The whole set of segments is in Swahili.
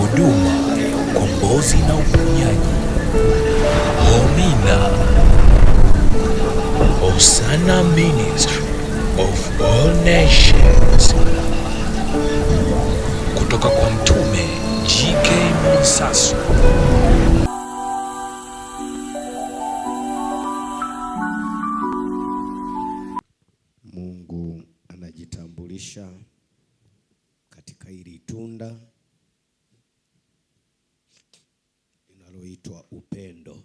huduma ya ukombozi na uponyaji. Homina Hosanna Ministry of All Nations, kutoka kwa Mtume G.K. Mwansasu. Mungu anajitambulisha katika hili tunda linaloitwa upendo.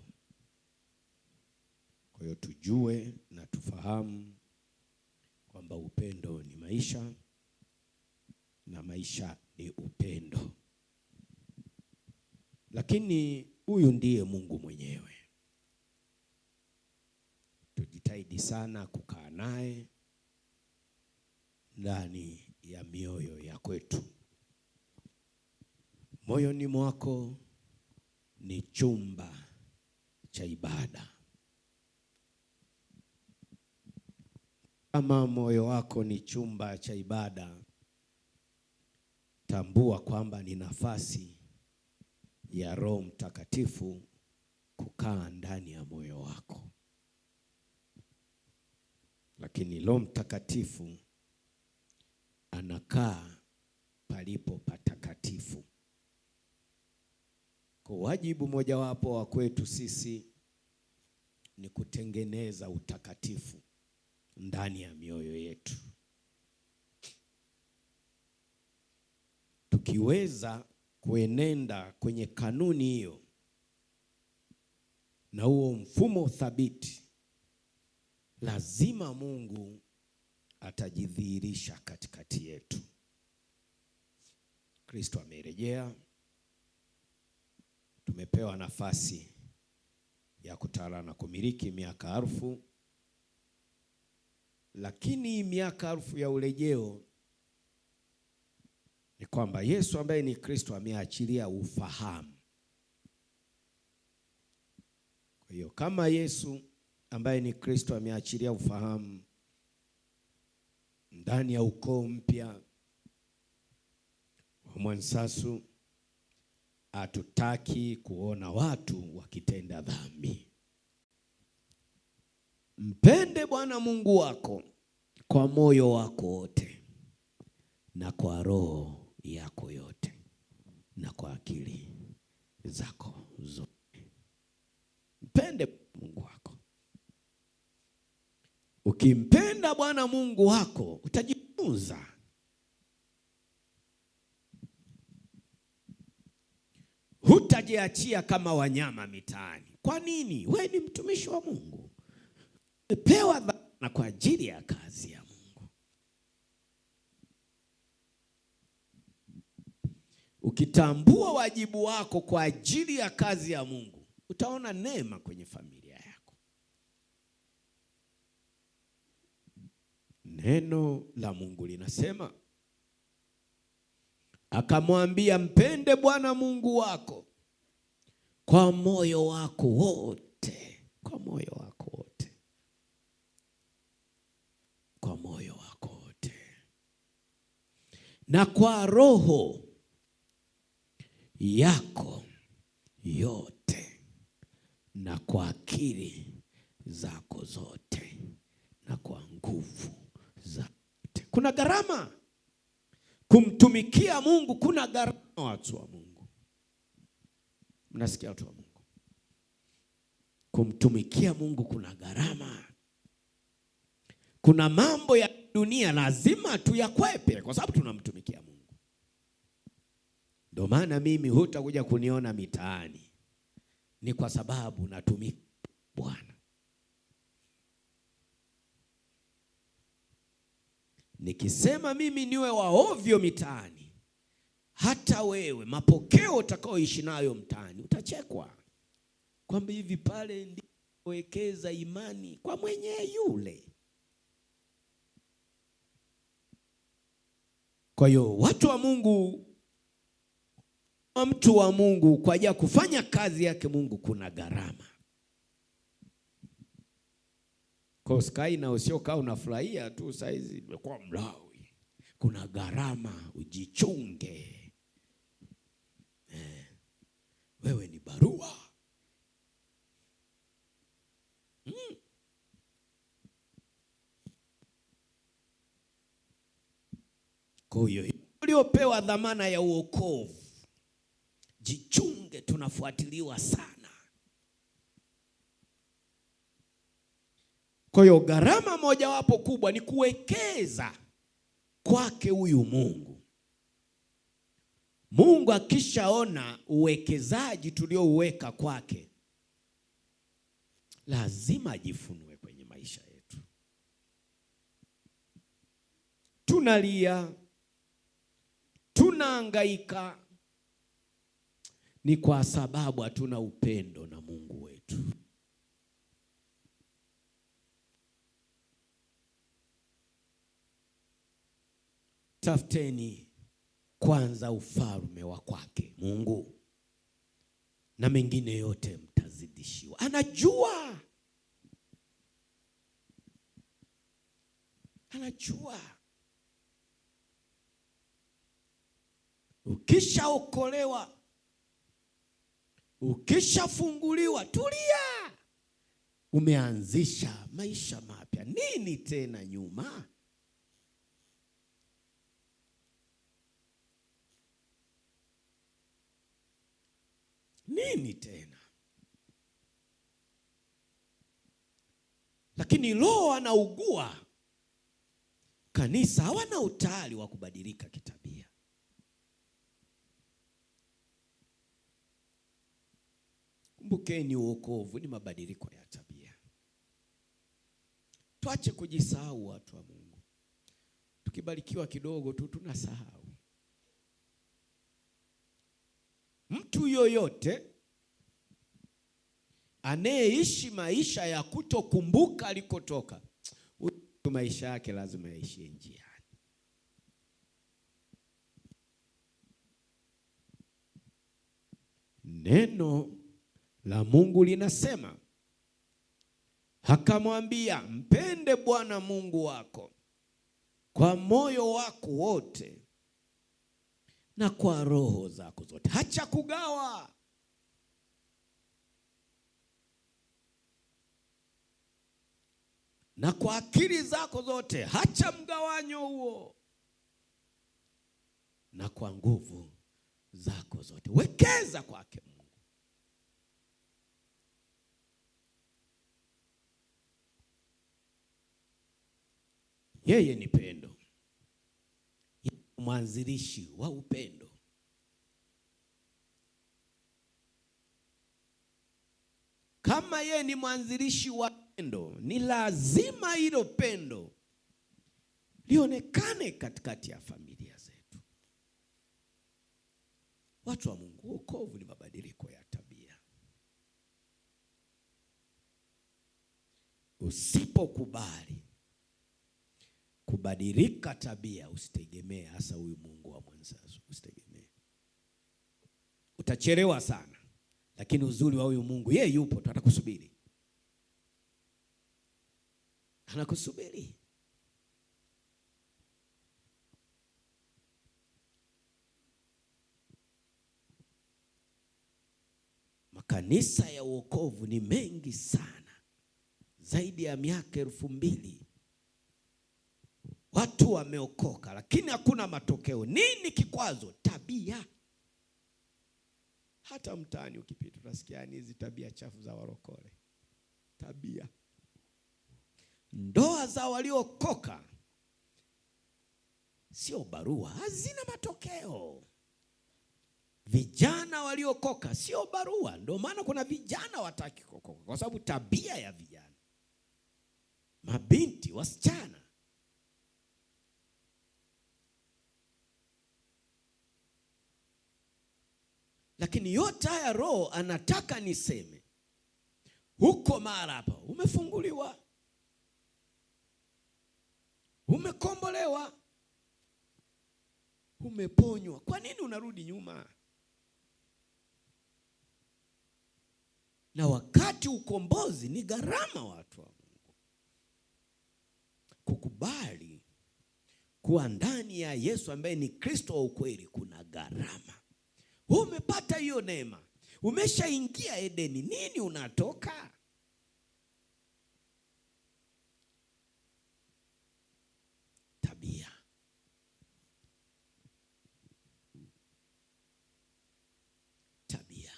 Kwa hiyo tujue na tufahamu kwamba upendo ni maisha na maisha ni upendo. Lakini huyu ndiye Mungu mwenyewe. Tujitahidi sana kukaa naye ndani ya mioyo ya kwetu. Moyoni mwako ni chumba cha ibada. Kama moyo wako ni chumba cha ibada, tambua kwamba ni nafasi ya Roho Mtakatifu kukaa ndani ya moyo wako. Lakini Roho Mtakatifu anakaa palipo patakatifu. Kwa wajibu mojawapo wa kwetu sisi ni kutengeneza utakatifu ndani ya mioyo yetu. Tukiweza kuenenda kwenye kanuni hiyo na huo mfumo thabiti, lazima Mungu atajidhihirisha katikati yetu. Kristo amerejea. Tumepewa nafasi ya kutawala na kumiliki miaka 1000. Lakini miaka 1000 ya urejeo ni kwamba Yesu ambaye ni Kristo ameachilia ufahamu. Kwa hiyo kama Yesu ambaye ni Kristo ameachilia ufahamu ndani ya ukoo mpya wa Mwansasu, hatutaki kuona watu wakitenda dhambi. Mpende Bwana Mungu wako kwa moyo wako wote na kwa roho yako yote na kwa akili zako zote. Mpende Mungu wako. Ukimpenda Bwana Mungu wako utajifunza. Hutajiachia kama wanyama mitaani. Kwa nini? Wewe ni mtumishi wa Mungu. Umepewa dhamana kwa ajili ya kazi ya Mungu. Ukitambua wajibu wako kwa ajili ya kazi ya Mungu, utaona neema kwenye familia yako. Neno la Mungu linasema, akamwambia mpende Bwana Mungu wako kwa moyo wako wote, kwa moyo wako wote, kwa moyo wako wote, na kwa roho yako yote, na kwa akili zako zote, na kwa nguvu zote. Kuna gharama kumtumikia Mungu. Kuna gharama, watu wa Mungu. Mnasikia watu wa Mungu? Kumtumikia Mungu kuna gharama. Kuna mambo ya dunia lazima tuyakwepe kwa sababu tunamtumikia Mungu. Ndio maana mimi hutakuja kuniona mitaani, ni kwa sababu natumika Bwana. Nikisema mimi niwe wa ovyo mitaani, hata wewe mapokeo utakaoishi nayo mtaani utachekwa kwamba hivi pale ndipo wekeza imani kwa mwenye yule. Kwa hiyo watu wa Mungu, mtu wa Mungu kwa ajili ya kufanya kazi yake Mungu kuna gharama. Kwa sky na usiokaa unafurahia tu saizi umekuwa Mlawi. Kuna gharama, ujichunge. barua. Kwa hiyo uliopewa dhamana ya uokovu, jichunge, tunafuatiliwa sana. Kwa hiyo gharama mojawapo kubwa ni kuwekeza kwake huyu Mungu. Mungu akishaona uwekezaji tuliouweka kwake, lazima ajifunue kwenye maisha yetu. Tunalia, tunahangaika, ni kwa sababu hatuna upendo na Mungu wetu. Tafuteni kwanza ufalme wa kwake Mungu, na mengine yote mtazidishiwa. Anajua. Ukishaokolewa, ukishafunguliwa, tulia, umeanzisha maisha mapya. Nini tena nyuma? Nini tena? Lakini roho anaugua. Kanisa hawana utayari wa kubadilika kitabia. Kumbukeni, uokovu ni mabadiliko ya tabia. Tuache kujisahau, watu wa Mungu. Tukibarikiwa kidogo tu tunasahau. Mtu yoyote anayeishi maisha ya kutokumbuka alikotoka, maisha yake lazima yaishie njiani. Neno la Mungu linasema, akamwambia, mpende Bwana Mungu wako kwa moyo wako wote na kwa roho zako zote. Hacha kugawa. Na kwa akili zako zote, hacha mgawanyo huo. Na kwa nguvu zako zote, wekeza kwake Mungu. Yeye ni pendo, mwanzilishi wa upendo. Kama yeye ni mwanzilishi wa pendo, ni lazima hilo pendo lionekane katikati ya familia zetu. Watu wa Mungu, wokovu ni mabadiliko ya tabia. Usipokubali kubadilika tabia, usitegemee hasa huyu Mungu wa mwanzazo, usitegemee. Utachelewa sana, lakini uzuri wa huyu Mungu, yeye yupo tu, atakusubiri. Anakusubiri. Makanisa ya wokovu ni mengi sana, zaidi ya miaka 2000. Watu wameokoka, lakini hakuna matokeo. Nini kikwazo? Tabia. Hata mtaani ukipita utasikia hizi tabia chafu za warokole. Tabia. Ndoa za waliokoka sio barua, hazina matokeo. Vijana waliokoka sio barua. Ndio maana kuna vijana wataki kuokoka, kwa sababu tabia ya vijana. Mabinti, wasichana. Lakini yote haya Roho anataka niseme, huko mara hapa umefunguliwa, umekombolewa, umeponywa. Kwa nini unarudi nyuma? Na wakati ukombozi ni gharama, watu wa Mungu. Kukubali kuwa ndani ya Yesu ambaye ni Kristo wa ukweli kuna gharama. Umepata hiyo neema, Umeshaingia Edeni, nini unatoka? Tabia. Tabia.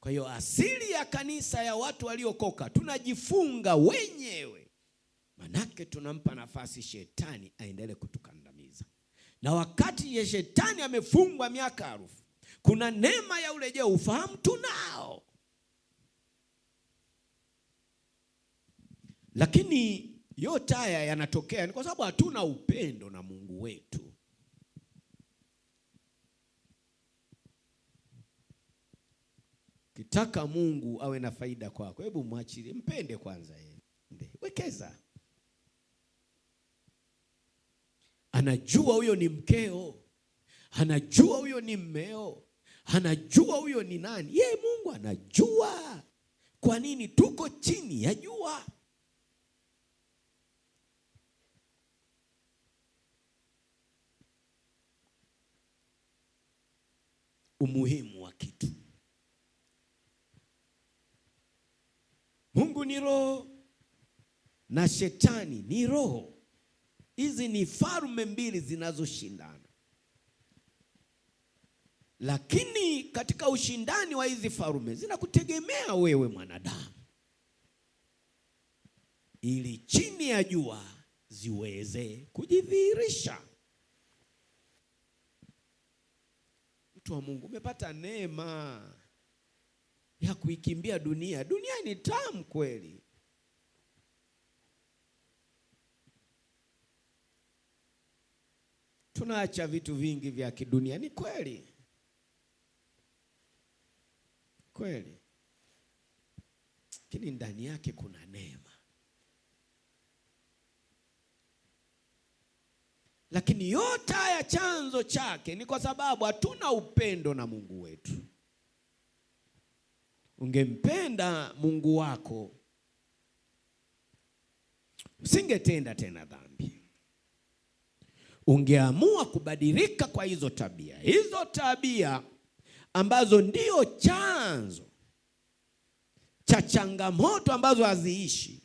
Kwa hiyo asili ya kanisa ya watu waliokoka, tunajifunga wenyewe. Manake tunampa nafasi shetani aendelee kutukandamiza. Na wakati ya shetani amefungwa miaka 1000, kuna neema ya urejeo, ufahamu tunao. Lakini yote haya yanatokea ni kwa sababu hatuna upendo na Mungu wetu. Kitaka Mungu awe na faida kwako, hebu mwachilie, mpende kwanza yeye. Wekeza. Anajua huyo ni mkeo, anajua huyo ni mmeo, anajua huyo ni nani. Yeye Mungu anajua. Kwa nini tuko chini ya jua? Umuhimu wa kitu. Mungu ni roho na shetani ni roho. Hizi ni falme mbili zinazoshindana. Lakini katika ushindani wa hizi falme zinakutegemea wewe mwanadamu, ili chini ya jua ziweze kujidhihirisha. Mtu wa Mungu, umepata neema ya kuikimbia dunia. Dunia ni tamu kweli. Tunaacha vitu vingi vya kidunia, ni kweli kweli, lakini ndani yake kuna neema. Lakini yote haya chanzo chake ni kwa sababu hatuna upendo na Mungu wetu. Ungempenda Mungu wako, usingetenda tena dhambi. Ungeamua kubadilika kwa hizo tabia. Hizo tabia ambazo ndio chanzo cha changamoto ambazo haziishi,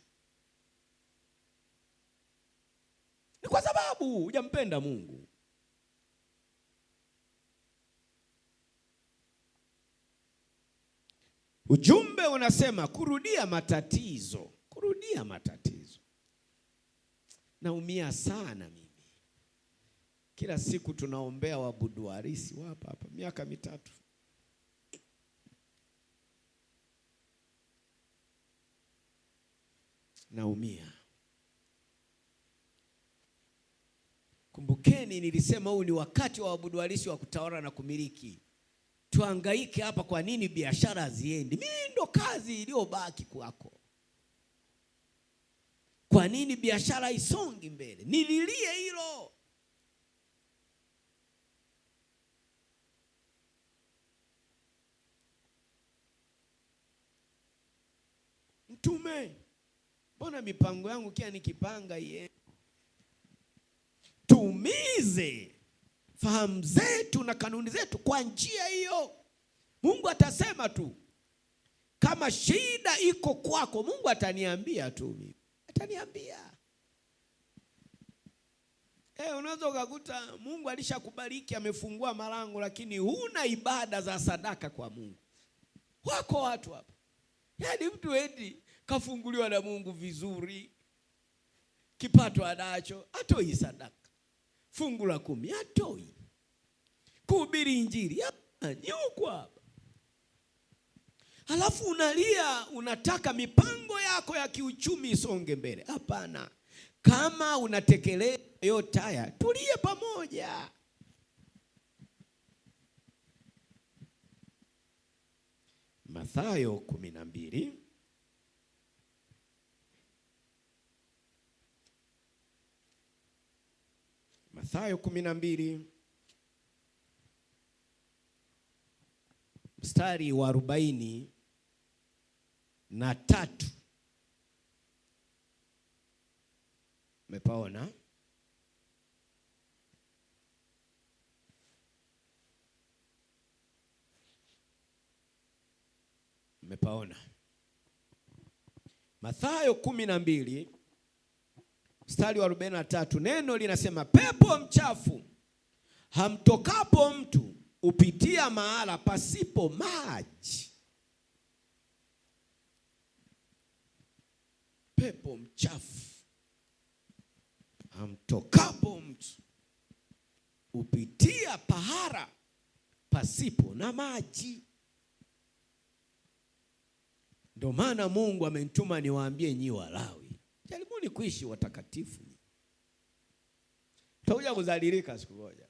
ni kwa sababu hujampenda Mungu. Ujumbe unasema kurudia matatizo, kurudia matatizo. Naumia sana mimi. Kila siku tunaombea waabudu harisi hapa miaka 3. Naumia. Kumbukeni nilisema huu ni wakati wa waabudu halisi wa kutawala na kumiliki. Tuhangaike hapa, kwa nini biashara haziendi? Mimi ndo kazi iliyobaki kwako. Kwa nini biashara isongi mbele? Nililie hilo. Mtume, mbona mipango yangu kia nikipanga ye? Tuumize fahamu zetu na kanuni zetu kwa njia hiyo. Mungu atasema tu. Kama shida iko kwako, Mungu ataniambia tu mimi. Ataniambia. Unaweza ukakuta Mungu alishakubariki, amefungua malango, lakini huna ibada za sadaka kwa Mungu. Wako watu hapa. Yaani mtu eti kafunguliwa na Mungu vizuri, kipato anacho, atoi sadaka. Fungu la 10 atoi. Kuhubiri injili nyuko hapa. Halafu unalia, unataka mipango yako ya kiuchumi isonge mbele. Hapana. Kama unatekeleza yote haya, tulie pamoja. Mathayo 12 Mathayo 12 mstari wa 43. Umepaona? umepaona. Mathayo 12 mstari wa 43, neno linasema pepo mchafu hamtokapo mtu upitia mahala pasipo maji. Pepo mchafu hamtokapo mtu upitia pahala pasipo na maji. Ndio maana Mungu amenituma niwaambie nyi Walawi, jaribuni kuishi watakatifu. Utakuja kudhalilika siku moja.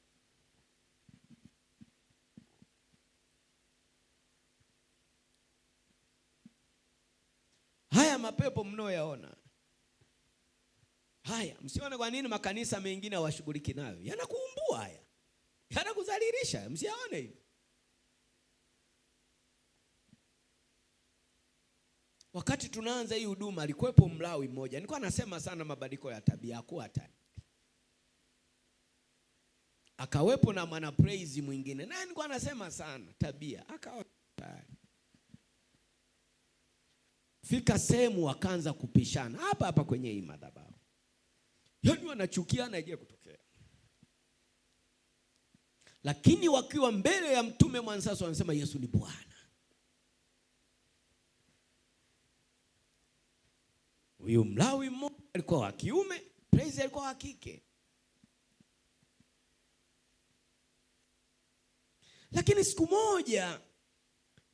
Haya mapepo mnaoyaona haya, msione kwa nini makanisa mengine hawashughuliki nayo. Yanakuumbua haya, yanakudhalilisha, msiaone hivi. Wakati tunaanza hii huduma alikuwepo Mlawi mmoja, nilikuwa anasema sana mabadiliko ya tabia, hakuwa hatari. Akawepo na mwana praise mwingine, naye nilikuwa anasema sana tabia, akawa hatari. Fika sehemu wakaanza kupishana hapa hapa kwenye hii madhabahu. Yaani wanachukiana ile kutokea. Lakini wakiwa mbele ya mtume mwansaso wanasema Yesu ni Bwana. Huyu Mlawi mmoja alikuwa wa kiume, praise alikuwa wa kike. Lakini siku moja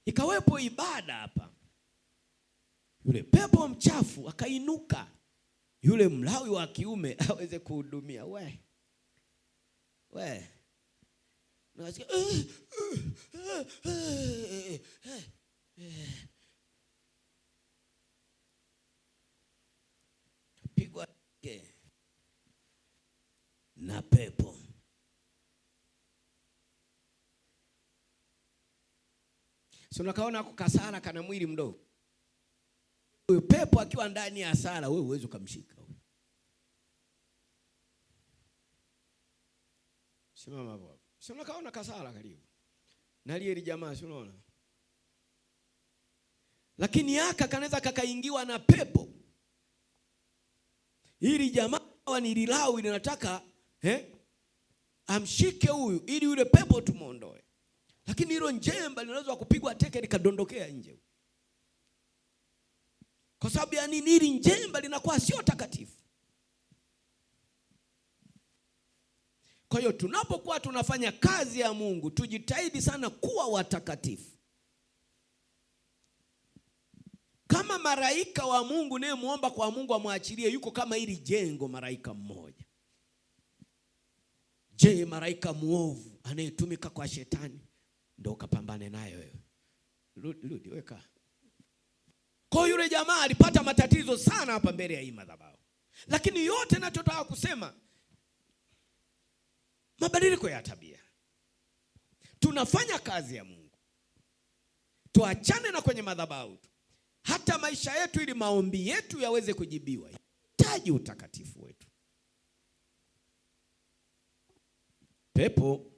ikawepo ibada hapa. Yule pepo mchafu akainuka, yule Mlawi wa kiume aweze kuhudumia. Nasikia pigwa na pepo. So nakaona kasala kana mwili mdogo. Huyo pepo akiwa ndani ya sala, wewe uweze kumshika. Simama hapo. Sio nakaona kasala karibu. Na ile jamaa si unaona? Lakini yaka kanaweza kakaingiwa na pepo. Hili jamaa ni Lawi linataka amshike huyu ili yule pepo tumuondoe. Lakini hilo njemba linaweza kupigwa teke likadondokea nje. Kwa sababu ya nini? Hili njemba linakuwa sio takatifu. Kwa hiyo tunapokuwa tunafanya kazi ya Mungu, tujitahidi sana kuwa watakatifu. Kama malaika wa Mungu naye muomba kwa Mungu amwachilie, yuko kama hili jengo malaika mmoja. Je, malaika muovu anayetumika kwa shetani ndio kapambane naye wewe? Rudi weka. Kwa yule jamaa alipata matatizo sana hapa mbele ya hii madhabahu. Lakini yote ninachotaka kusema, mabadiliko ya tabia. Tunafanya kazi ya Mungu, tuachane na kwenye madhabahu. Hata maisha yetu ili maombi yetu yaweze kujibiwa, hitaji utakatifu wetu. Pepo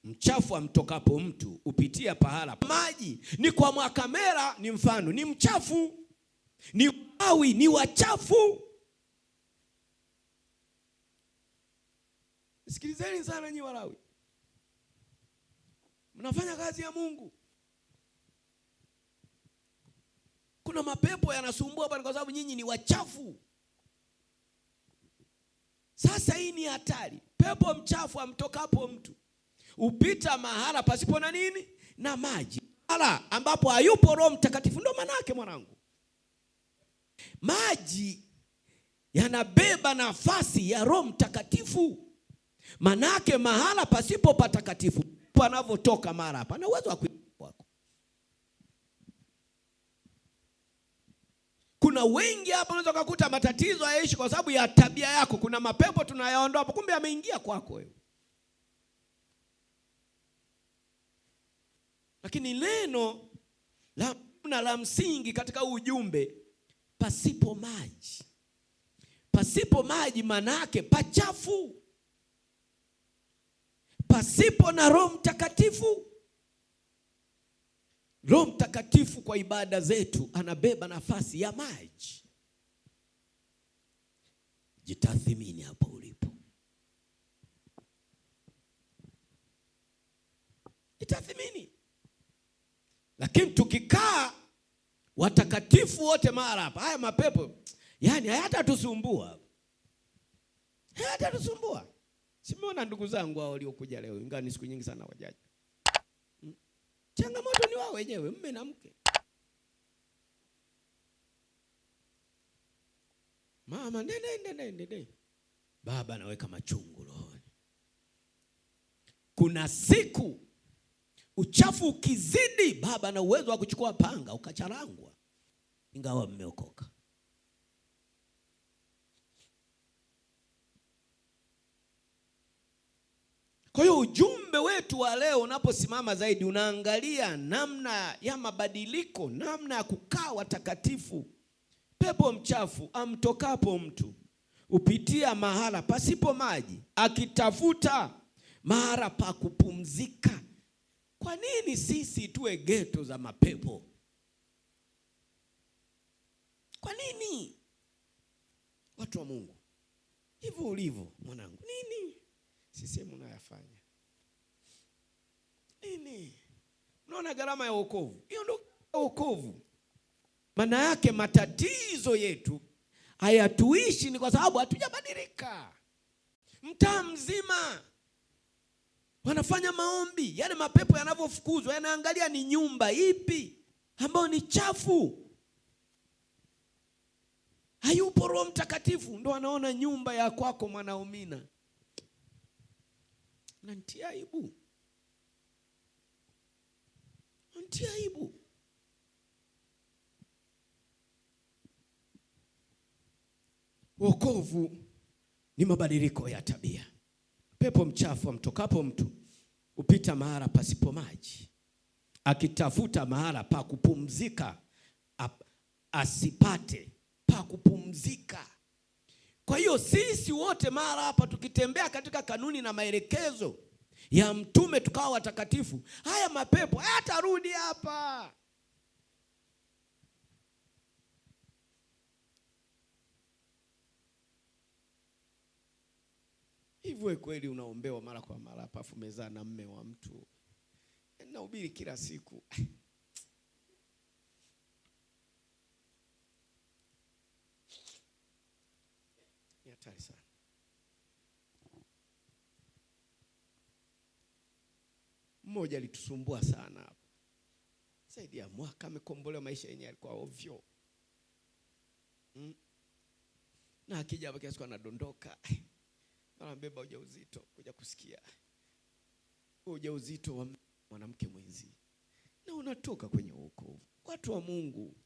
mchafu amtokapo mtu upitia pahala maji. Ni kwa Mwakamera ni mfano, ni mchafu, ni Walawi ni wachafu. Sikilizeni sana nyinyi Walawi, mnafanya kazi ya Mungu. Kuna mapepo yanasumbua bwana kwa sababu nyinyi ni wachafu. Sasa hii ni hatari. Pepo mchafu amtokapo mtu upita mahala pasipo na nini? Na maji. Mahala ambapo hayupo Roho Mtakatifu. Ndio maana yake mwanangu. Maji yanabeba nafasi ya Roho Mtakatifu. Maana yake mahala pasipo patakatifu, panavotoka mara hapa na uwezo wa kwako. Kuna wengi hapa unaweza kukuta matatizo hayaishi kwa sababu ya tabia yako. Kuna mapepo tunayaondoa hapo, kumbe yameingia kwako wewe. Lakini neno la msingi katika ujumbe, pasipo maji. Pasipo maji maana yake pachafu. Pasipo na Roho Mtakatifu. Roho Mtakatifu kwa ibada zetu anabeba nafasi ya maji. Jitathmini hapo ulipo. Jitathmini. Lakini tukikaa watakatifu wote mara hapa, haya mapepo yani hayatatusumbua. Hayatatusumbua. Simeona ndugu zangu hao waliokuja leo, ingawa ni siku nyingi sana wajaji. Changamoto ni wao wenyewe, mume na mke. Mama nene. Baba anaweka machungu rohoni. Kuna siku uchafu ukizidi, baba ana uwezo wa kuchukua panga ukacharangwa, ingawa mmeokoka. Kwa hiyo ujumbe wetu wa leo unaposimama zaidi, unaangalia namna ya mabadiliko, namna ya kukaa watakatifu. Pepo mchafu amtokapo mtu upitia mahala pasipo maji, akitafuta mahala pa kupumzika. Kwa nini sisi tuwe geto za mapepo? Kwa nini? Watu wa Mungu, hivyo ulivyo mwanangu, nini sisi mnayafanya? Nini? Unaona gharama ya wokovu? Hiyo ndio wokovu. Maana yake matatizo yetu hayatuishi ni kwa sababu hatujabadilika. Mtaa mzima wanafanya maombi, yale mapepo yanavyofukuzwa yanaangalia ni nyumba ipi ambayo ni chafu. Hayupo Roho Mtakatifu, ndo anaona nyumba ya kwako Mwanaumina. Nantia aibu. Nantia aibu. Wokovu ni mabadiliko ya tabia. Pepo mchafu amtokapo mtu upita mahala pasipo maji, akitafuta mahala pa kupumzika asipate pa kupumzika. Kwa hiyo sisi wote mara hapa tukitembea katika kanuni na maelekezo ya mtume, tukawa watakatifu, haya mapepo hayatarudi hapa. Hivyo kweli unaombewa mara kwa mara hapa, afu mezaa na mme wa mtu. Nahubiri kila siku. Ni hatari sana. Mmoja alitusumbua sana hapa. Zaidi ya mwaka amekombolewa, maisha yenyewe yalikuwa ovyo. Na akija hapa kiasi kwa anadondoka. Anabeba ujauzito, kuja kusikia ujauzito wa mwanamke mwenzi, na unatoka kwenye wokovu. Watu wa Mungu,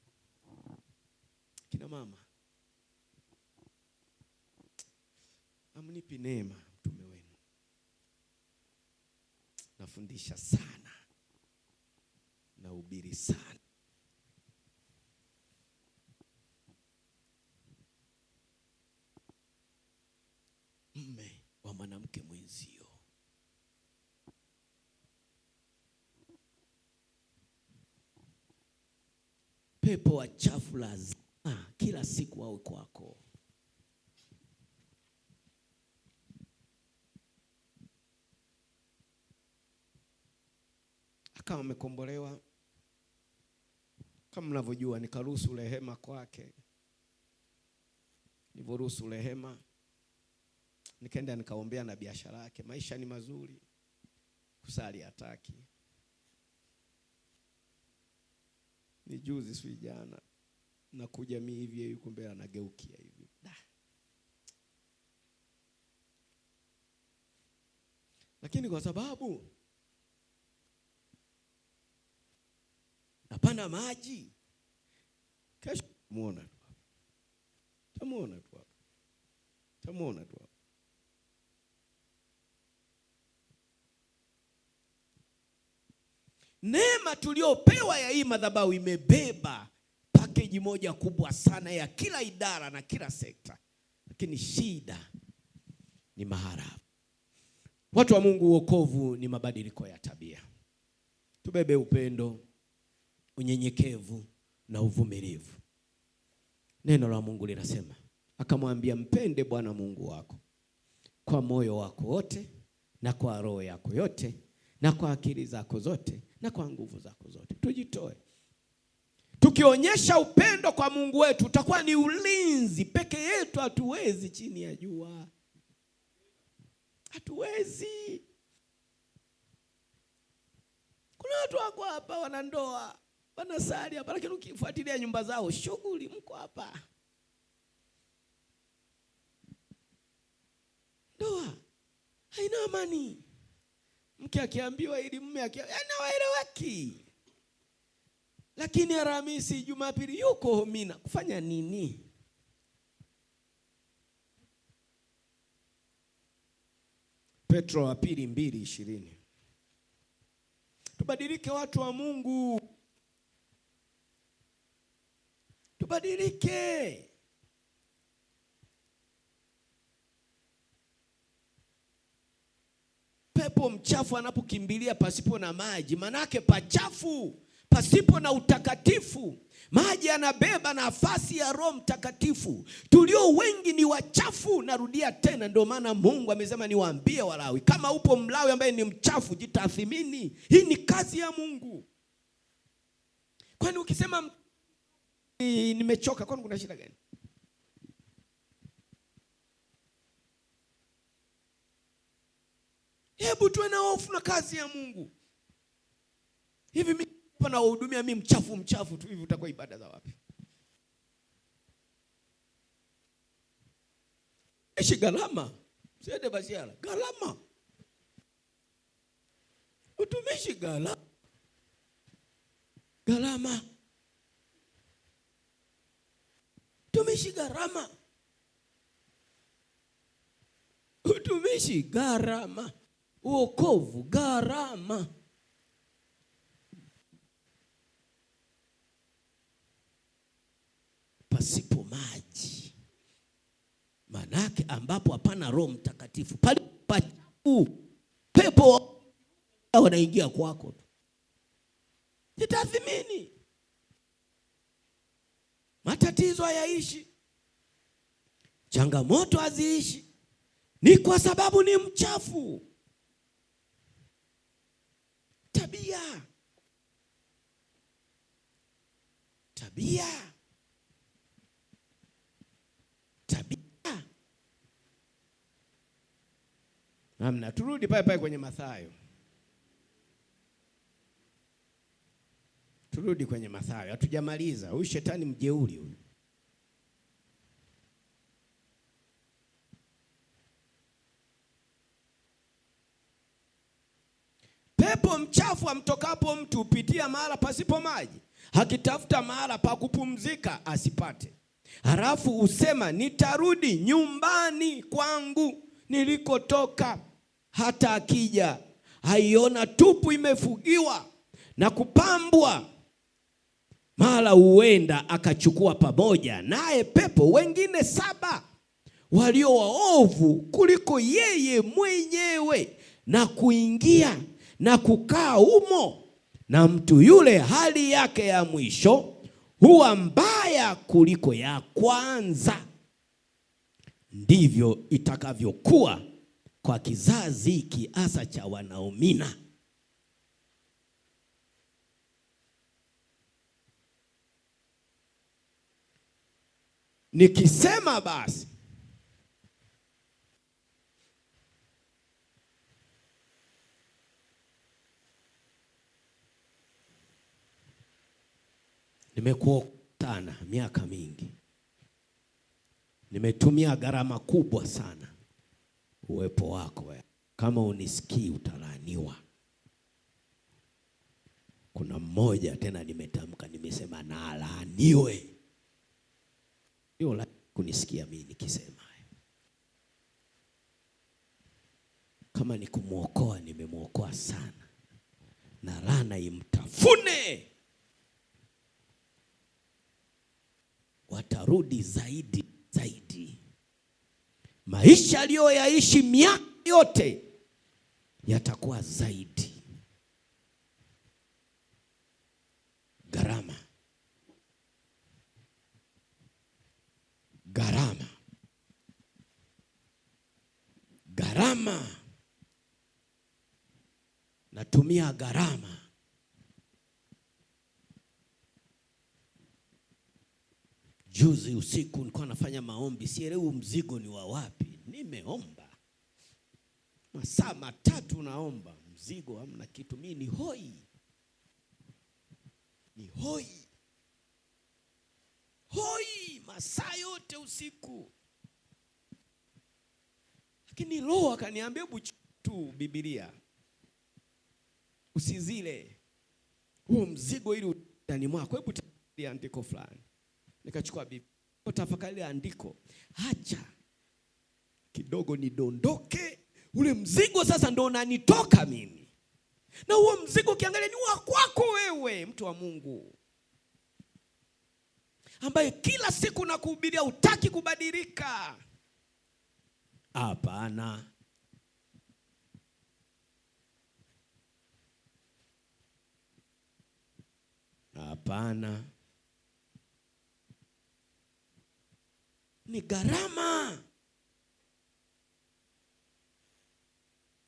kina mama, amnipi neema mtume wenu. Nafundisha sana, nahubiri sana. Mme wa mwanamke mwenzio. Pepo wachafu lazima kila siku wawe kwako. Kama umekombolewa, kama mnavyojua, nikaruhusu rehema kwake. Niliporuhusu rehema, nikaenda nikaombea na biashara yake. Maisha ni mazuri, kusali hataki. Ni juzi sui jana, nakuja mimi hivi, yuko mbele anageukia hivi. Lakini kwa sababu napanda maji, kesho muona tu hapa. Tamuona tu hapa. Tamuona tu hapa. Neema tuliopewa ya hii madhabahu imebeba package moja kubwa sana ya kila idara na kila sekta. Lakini shida ni mahara. Watu wa Mungu, wokovu ni mabadiliko ya tabia. Tubebe upendo, unyenyekevu na uvumilivu. Neno la Mungu linasema, akamwambia, mpende Bwana Mungu wako kwa moyo wako wote na kwa roho yako yote na kwa akili zako zote na kwa nguvu zako zote. Tujitoe. Tukionyesha upendo kwa Mungu wetu, utakuwa ni ulinzi. Peke yetu hatuwezi chini ya jua. Hatuwezi. Kuna watu wako hapa wana ndoa, wanasali hapa, lakini ukifuatilia nyumba zao, shughuli, mko hapa. Ndoa haina amani. Mke akiambiwa ili mume anawaeleweki. Lakini Alhamisi, Jumapili yuko homina kufanya nini? Petro wa pili 2:20. Tubadilike watu wa Mungu. Tubadilike. Pepo mchafu anapokimbilia pasipo na maji, manake pachafu, pasipo na utakatifu. Maji yanabeba nafasi ya Roho Mtakatifu. Tulio wengi ni wachafu. Narudia tena, ndio maana Mungu amesema niwaambie Walawi, kama upo Mlawi ambaye ni mchafu, jitathmini. Hii ni kazi ya Mungu. Kwani ukisema nimechoka, kwani kuna shida gani? Hebu tuwe na hofu na kazi ya Mungu. Hivi mimi hapa na wahudumia mimi mchafu tu, hivi utakuwa ibada za wapi? Ishi gharama. Siende basiara. Gharama. Utumishi gharama. Gharama. Utumishi gharama. Utumishi gharama. Uokovu gharama. Pasipo maji, manake ambapo hapana Roho Mtakatifu, pale pachafu, pepo wanaingia kwako. Jitathmini. Matatizo hayaishi, changamoto haziishi, ni kwa sababu ni mchafu. Tabia. Amna, turudi pale kwenye Mathayo. Turudi kwenye Mathayo. Hatujamaliza. Huyu shetani mjeuri huyu. Pepo mchafu amtokapo mtu upitia mahala pasipo maji, hakitafuta mahala pa kupumzika asipate. Halafu usema, nitarudi nyumbani kwangu nilikotoka. Hata akija haiona tupu imefugiwa na kupambwa, mara huenda akachukua pamoja naye pepo wengine 7 walio waovu kuliko yeye mwenyewe, na kuingia na kukaa humo. Na mtu yule hali yake ya mwisho huwa mbaya kuliko ya kwanza. Ndivyo itakavyokuwa kwa kizazi hiki hasa cha wanaomina. Nikisema basi, nimekuokana miaka mingi, nimetumia gharama kubwa sana uwepo wako. Kama unisikii utalaaniwa. Kuna mmoja tena nimetamka, nimesema na alaaniwe. Sio la kunisikia mimi nikisema. Kama ni kumuokoa, nimemuokoa sana, na laana imtafune. Watarudi zaidi. Maisha aliyoyaishi miaka yote yatakuwa zaidi. gharama, natumia gharama. Juzi usiku nilikuwa nafanya maombi, sielewi mzigo ni wa wapi. Nimeomba masaa 3 naomba, mzigo hamna kitu. Mimi ni hoi masaa yote usiku. Lakini Roho akaniambia hebu tu Biblia usizile huo mzigo ili ndani mwako, hebu tafakari andiko fulani. Nikachukua Biblia, tafakari andiko, acha kidogo nidondoke, ule mzigo sasa ndo unanitoka mimi. Na huo mzigo ukiangalia ni wa kwako wewe, mtu wa Mungu, ambaye kila siku nakuhubiria hutaki kubadilika. Hapana. Hapana. Ni gharama.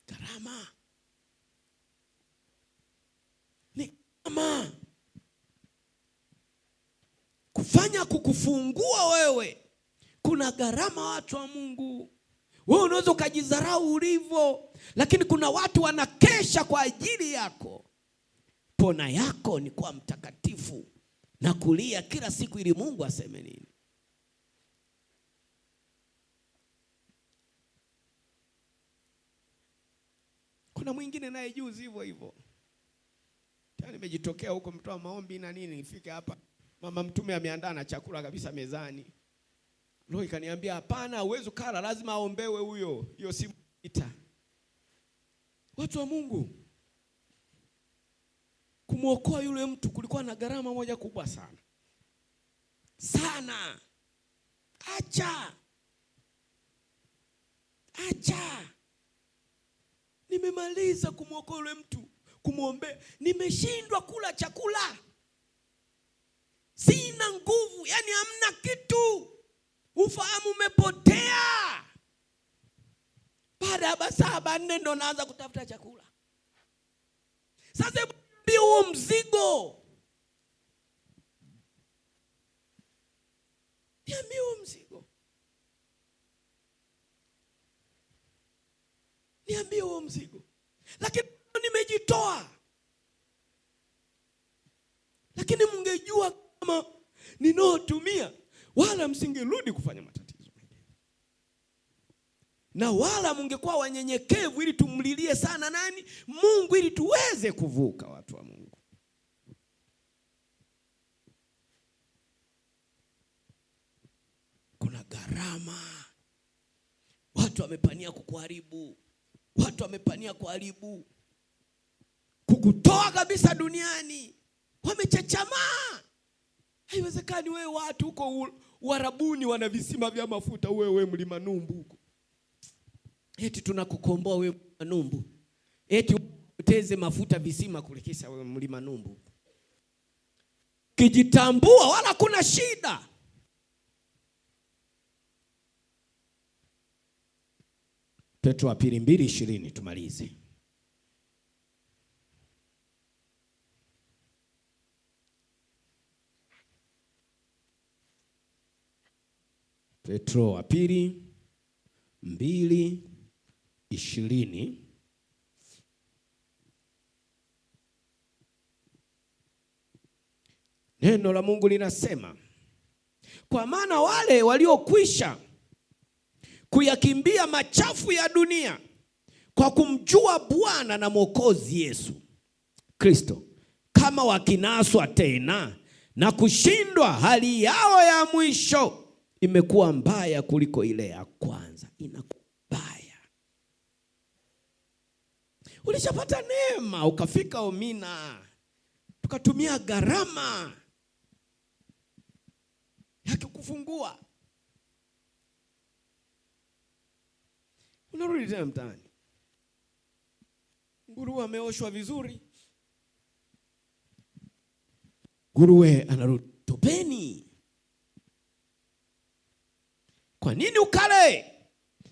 Gharama. Ni gharama. Kufanya kukufungua wewe kuna gharama, watu wa Mungu. Wewe unaweza ukajidharau ulivyo, lakini kuna watu wanakesha kwa ajili yako. Pona yako ni kuwa mtakatifu na kulia kila siku ili Mungu aseme nini. Kuna mwingine naye juzi hivyo hivyo. Tena nimejitokea huko mtoa maombi na nini, nifike hapa mama mtume ameandaa na chakula kabisa mezani. Roho ikaniambia hapana, uwezo kala, lazima aombewe huyo. Hiyo si ita. Watu wa Mungu, kumuokoa yule mtu kulikuwa na gharama moja kubwa sana. Sana. Acha. Nimemaliza kumuokoa yule mtu, kumuombe, nimeshindwa kula chakula. Sina nguvu, yani hamna kitu. Ufahamu umepotea. Baada ya saa 4 ndo naanza kutafuta chakula. Sasa hebu huo mzigo. Niambie huo mzigo. Niambie huo mzigo. Lakini nimejitoa. Lakini mngejua kama ninaotumia, wala msingerudi kufanya matatizo mengine. Na wala mngekuwa wanyenyekevu ili tumlilie sana nani? Mungu, ili tuweze kuvuka, watu wa Mungu. Kuna gharama. Watu wamepania kukuharibu. Watu wamepania kuharibu, kukutoa kabisa duniani. Wamechachamaa. Haiwezekani wewe watu huko Uarabuni wana visima vya mafuta, wewe Mlima Numbu huko. Eti tunakukomboa wewe Mlima Numbu. Eti uteze mafuta visima kulikisa wewe Mlima Numbu. Kijitambua wala kuna shida. Petro wa pili 2:20 tumalize. Petro wa pili 2:20. Neno la Mungu linasema, kwa maana wale waliokwisha kuyakimbia machafu ya dunia kwa kumjua Bwana na Mwokozi Yesu Kristo, kama wakinaswa tena na kushindwa, hali yao ya mwisho imekuwa mbaya kuliko ile ya kwanza. Inakuwa mbaya. Ulishapata neema ukafika Omina, tukatumia gharama ya kukufungua. Unarudi tena mtaani. Nguruwe ameoshwa vizuri, nguruwe anarudi topeni. Kwa nini ukale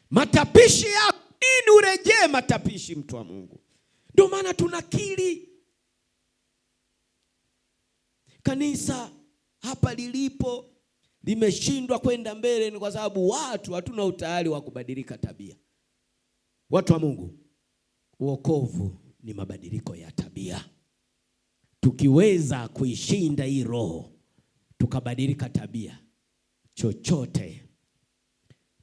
matapishi yako nini urejee matapishi, mtu wa Mungu? Ndio maana tunakiri kanisa hapa lilipo limeshindwa kwenda mbele, ni kwa sababu watu hatuna utayari wa kubadilika tabia. Watu wa Mungu, wokovu ni mabadiliko ya tabia. Tukiweza kuishinda hii roho, tukabadilika tabia, chochote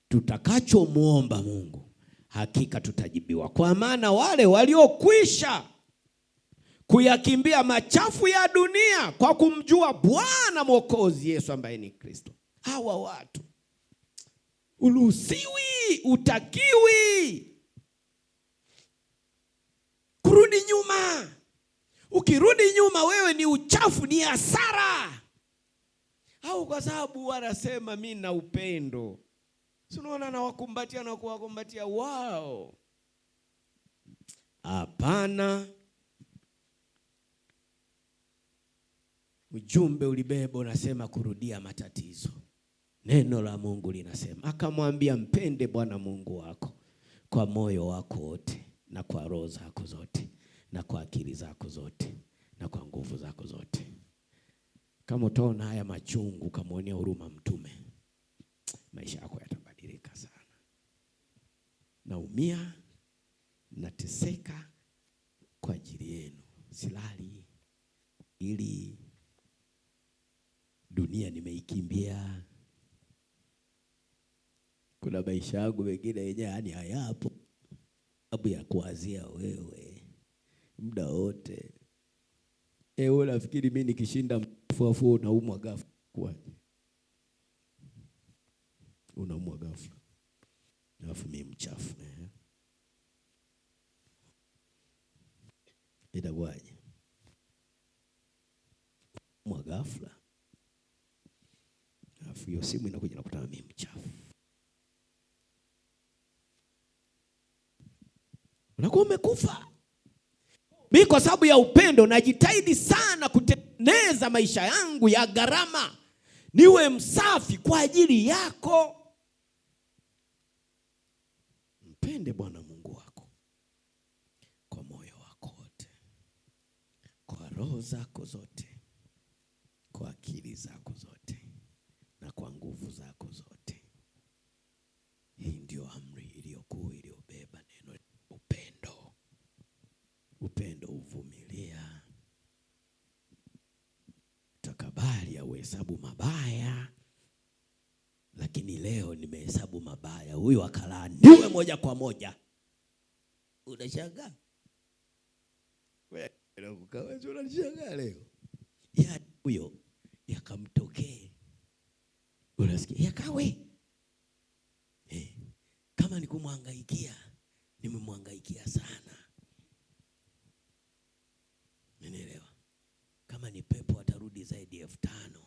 tutakachomuomba Mungu hakika tutajibiwa. Kwa maana wale waliokwisha kuyakimbia machafu ya dunia kwa kumjua Bwana Mwokozi Yesu ambaye ni Kristo, hawa watu uruhusiwi, utakiwi kurudi nyuma. Ukirudi nyuma wewe ni uchafu, ni hasara. Au kwa sababu wanasema mimi na upendo, si unaona na wakumbatia na kuwakumbatia wao. Hapana. Ujumbe ulibeba unasema kurudia matatizo. Neno la Mungu linasema, akamwambia mpende Bwana Mungu wako kwa moyo wako wote na kwa roho zako zote na kwa akili zako zote na kwa nguvu zako zote. Kama utaona haya machungu ukamwonea huruma mtume, maisha yako yatabadilika sana. Naumia, nateseka kwa ajili yenu. Silali ili dunia nimeikimbia. Kuna maisha yangu mengine yenyewe yani hayapo, sababu ya kuanzia wewe muda wote. Wewe unafikiri mimi nikishinda mfuafu unaumwa ghafla kwaje? Unaumwa ghafla. Alafu mimi mchafu. Itakuwaje? Unaumwa ghafla. Alafu hiyo simu inakuja na kutana mimi mchafu. Unakuwa umekufa. Mimi kwa sababu ya upendo najitahidi sana kutengeneza maisha yangu ya gharama, niwe msafi kwa ajili yako. Mpende Bwana Mungu wako kwa moyo wako wote, kwa roho zako zote, kwa akili zako zote na kwa nguvu zako zote. Hii ndio amri iliyokuu iliyobeba neno upendo. Upendo uvumilia, takabali ya uhesabu mabaya. Lakini leo nimehesabu mabaya, huyo akalaaniwe moja kwa moja. Unashangaa wewe, unashangaa leo ya huyo yakamtokee, unasikia yakawe kama ni kumhangaikia, nimemhangaikia sana. Umeelewa? Kama ni pepo atarudi zaidi ya 5,000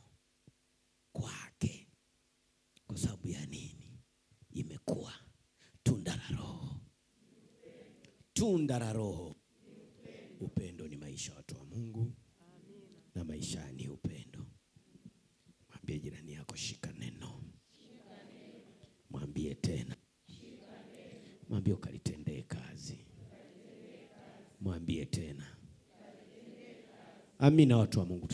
kwake. Kwa sababu ya nini? Imekuwa tunda la Roho. Tunda la Roho. Upendo ni maisha watu wa Mungu. Na maisha ni upendo. Mwambie jirani yako shika neno. Mwambie tena. Mwambie ukalitendee kazi. Mwambie tena. Amina watu wa Mungu.